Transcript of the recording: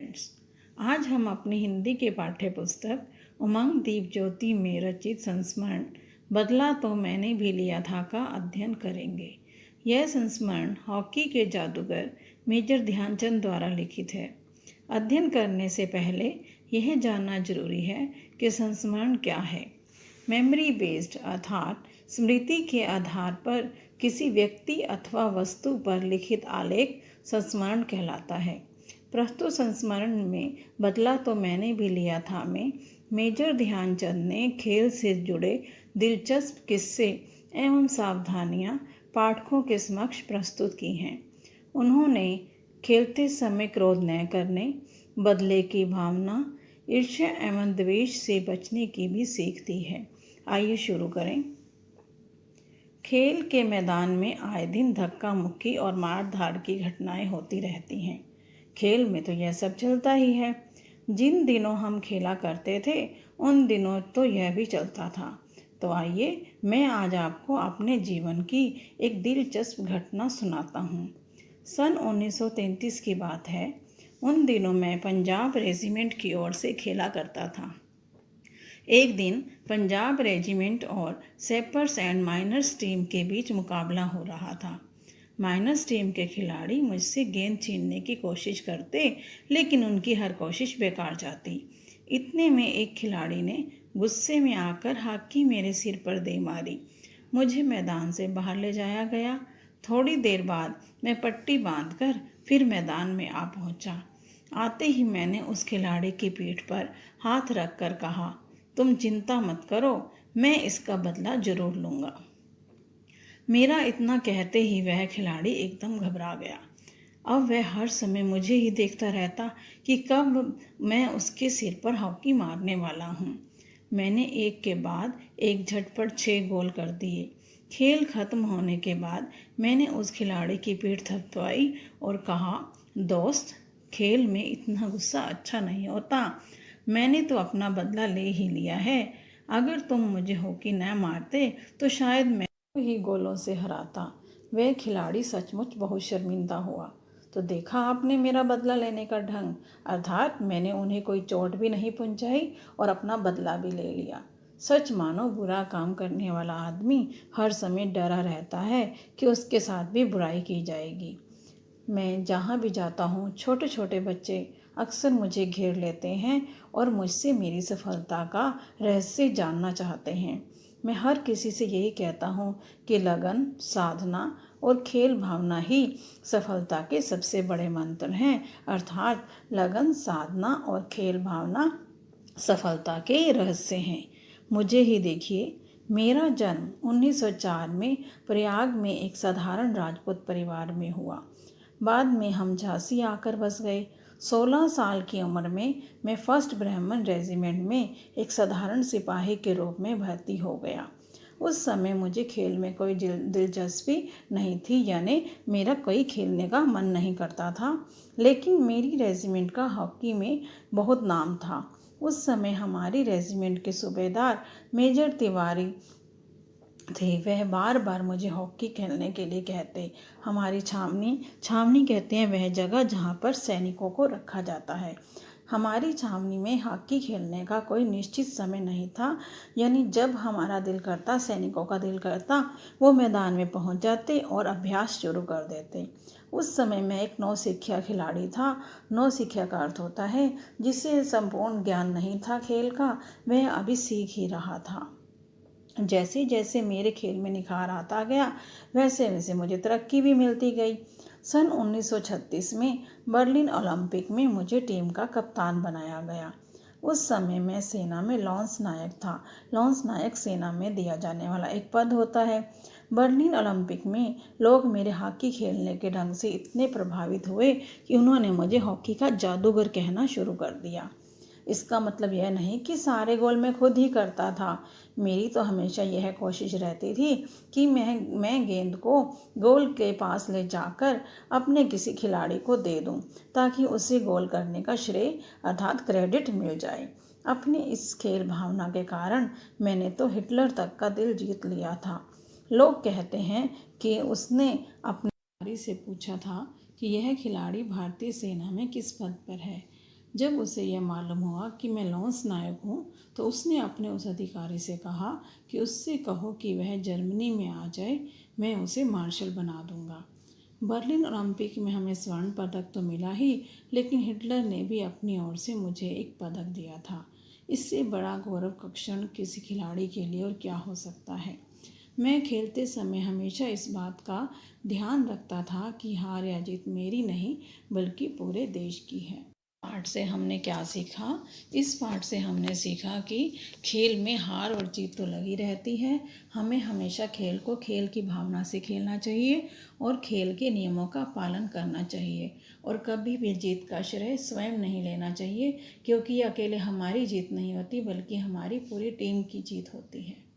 Friends, आज हम अपनी हिंदी के पाठ्य पुस्तक उमंग दीप ज्योति में रचित संस्मरण बदला तो मैंने भी लिया था का अध्ययन करेंगे। यह संस्मरण हॉकी के जादूगर मेजर ध्यानचंद द्वारा लिखित है। अध्ययन करने से पहले यह जानना जरूरी है कि संस्मरण क्या है। मेमोरी बेस्ड अर्थात स्मृति के आधार पर किसी व्यक्ति अथवा वस्तु पर लिखित आलेख संस्मरण कहलाता है। प्रस्तुत संस्मरण में बदला तो मैंने भी लिया था में मेजर ध्यानचंद ने खेल से जुड़े दिलचस्प किस्से एवं सावधानियां पाठकों के समक्ष प्रस्तुत की हैं। उन्होंने खेलते समय क्रोध न करने, बदले की भावना, ईर्ष्या एवं द्वेष से बचने की भी सीख दी है। आइए शुरू करें। खेल के मैदान में आए दिन धक्का मुक्की और मार धाड़ की घटनाएं होती रहती हैं। खेल में तो यह सब चलता ही है। जिन दिनों हम खेला करते थे उन दिनों तो यह भी चलता था। तो आइए मैं आज आपको अपने जीवन की एक दिलचस्प घटना सुनाता हूँ। सन 1933 की बात है। उन दिनों मैं पंजाब रेजिमेंट की ओर से खेला करता था। एक दिन पंजाब रेजिमेंट और सेपर्स एंड माइनर्स टीम के बीच मुकाबला हो रहा था। माइनर्स टीम के खिलाड़ी मुझसे गेंद छीनने की कोशिश करते, लेकिन उनकी हर कोशिश बेकार जाती। इतने में एक खिलाड़ी ने गुस्से में आकर हॉकी मेरे सिर पर दे मारी। मुझे मैदान से बाहर ले जाया गया। थोड़ी देर बाद मैं पट्टी बांधकर फिर मैदान में आ पहुंचा। आते ही मैंने उस खिलाड़ी की पीठ पर हाथ रखकर कहा, तुम चिंता मत करो, मैं इसका बदला जरूर लूँगा। मेरा इतना कहते ही वह खिलाड़ी एकदम घबरा गया। अब वह हर समय मुझे ही देखता रहता कि कब मैं उसके सिर पर हॉकी मारने वाला हूँ। मैंने एक के बाद एक झटपट 6 गोल कर दिए। खेल खत्म होने के बाद मैंने उस खिलाड़ी की पीठ थपथपाई और कहा, दोस्त, खेल में इतना गुस्सा अच्छा नहीं होता। मैंने तो अपना बदला ले ही लिया है। अगर तुम मुझे हॉकी न मारते तो शायद मैं ही गोलों से हराता। वह खिलाड़ी सचमुच बहुत शर्मिंदा हुआ। तो देखा आपने मेरा बदला लेने का ढंग, अर्थात मैंने उन्हें कोई चोट भी नहीं पहुंचाई और अपना बदला भी ले लिया। सच मानो, बुरा काम करने वाला आदमी हर समय डरा रहता है कि उसके साथ भी बुराई की जाएगी। मैं जहाँ भी जाता हूँ छोटे छोटे बच्चे अक्सर मुझे घेर लेते हैं और मुझसे मेरी सफलता का रहस्य जानना चाहते हैं। मैं हर किसी से यही कहता हूँ कि लगन, साधना और खेल भावना ही सफलता के सबसे बड़े मंत्र हैं। अर्थात लगन, साधना और खेल भावना सफलता के रहस्य हैं। मुझे ही देखिए, मेरा जन्म 1904 में प्रयाग में एक साधारण राजपूत परिवार में हुआ। बाद में हम झांसी आकर बस गए। 16 साल की उम्र में मैं फर्स्ट ब्राह्मण रेजिमेंट में एक साधारण सिपाही के रूप में भर्ती हो गया। उस समय मुझे खेल में कोई दिलचस्पी नहीं थी, यानी मेरा कोई खेलने का मन नहीं करता था। लेकिन मेरी रेजिमेंट का हॉकी में बहुत नाम था। उस समय हमारी रेजिमेंट के सूबेदार मेजर तिवारी थे। वह बार बार मुझे हॉकी खेलने के लिए कहते। हमारी छावनी कहते हैं वह जगह जहाँ पर सैनिकों को रखा जाता है। हमारी छावनी में हॉकी खेलने का कोई निश्चित समय नहीं था, यानी जब हमारा दिल करता, सैनिकों का दिल करता, वो मैदान में पहुंच जाते और अभ्यास शुरू कर देते। उस समय मैं एक नौसिखिया खिलाड़ी था। नौसिखिया का अर्थ होता है जिसे संपूर्ण ज्ञान नहीं था खेल का, वह अभी सीख ही रहा था। जैसे जैसे मेरे खेल में निखार आता गया, वैसे वैसे मुझे तरक्की भी मिलती गई। सन 1936 में बर्लिन ओलंपिक में मुझे टीम का कप्तान बनाया गया। उस समय मैं सेना में लॉन्स नायक था। लॉन्स नायक सेना में दिया जाने वाला एक पद होता है। बर्लिन ओलंपिक में लोग मेरे हॉकी खेलने के ढंग से इतने प्रभावित हुए कि उन्होंने मुझे हॉकी का जादूगर कहना शुरू कर दिया। इसका मतलब यह नहीं कि सारे गोल मैं खुद ही करता था। मेरी तो हमेशा यह कोशिश रहती थी कि मैं गेंद को गोल के पास ले जाकर अपने किसी खिलाड़ी को दे दूं, ताकि उसे गोल करने का श्रेय अर्थात क्रेडिट मिल जाए। अपनी इस खेल भावना के कारण मैंने तो हिटलर तक का दिल जीत लिया था। लोग कहते हैं कि उसने अपने खिलाड़ी से पूछा था कि यह खिलाड़ी भारतीय सेना में किस पद पर है। जब उसे यह मालूम हुआ कि मैं लॉन्स नायक हूँ तो उसने अपने उस अधिकारी से कहा कि उससे कहो कि वह जर्मनी में आ जाए, मैं उसे मार्शल बना दूंगा। बर्लिन ओलंपिक में हमें स्वर्ण पदक तो मिला ही, लेकिन हिटलर ने भी अपनी ओर से मुझे एक पदक दिया था। इससे बड़ा गौरव का क्षण किसी खिलाड़ी के लिए और क्या हो सकता है। मैं खेलते समय हमेशा इस बात का ध्यान रखता था कि हार या जीत मेरी नहीं बल्कि पूरे देश की है। पाठ से हमने क्या सीखा? इस पाठ से हमने सीखा कि खेल में हार और जीत तो लगी रहती है। हमें हमेशा खेल को खेल की भावना से खेलना चाहिए और खेल के नियमों का पालन करना चाहिए, और कभी भी जीत का श्रेय स्वयं नहीं लेना चाहिए, क्योंकि अकेले हमारी जीत नहीं होती बल्कि हमारी पूरी टीम की जीत होती है।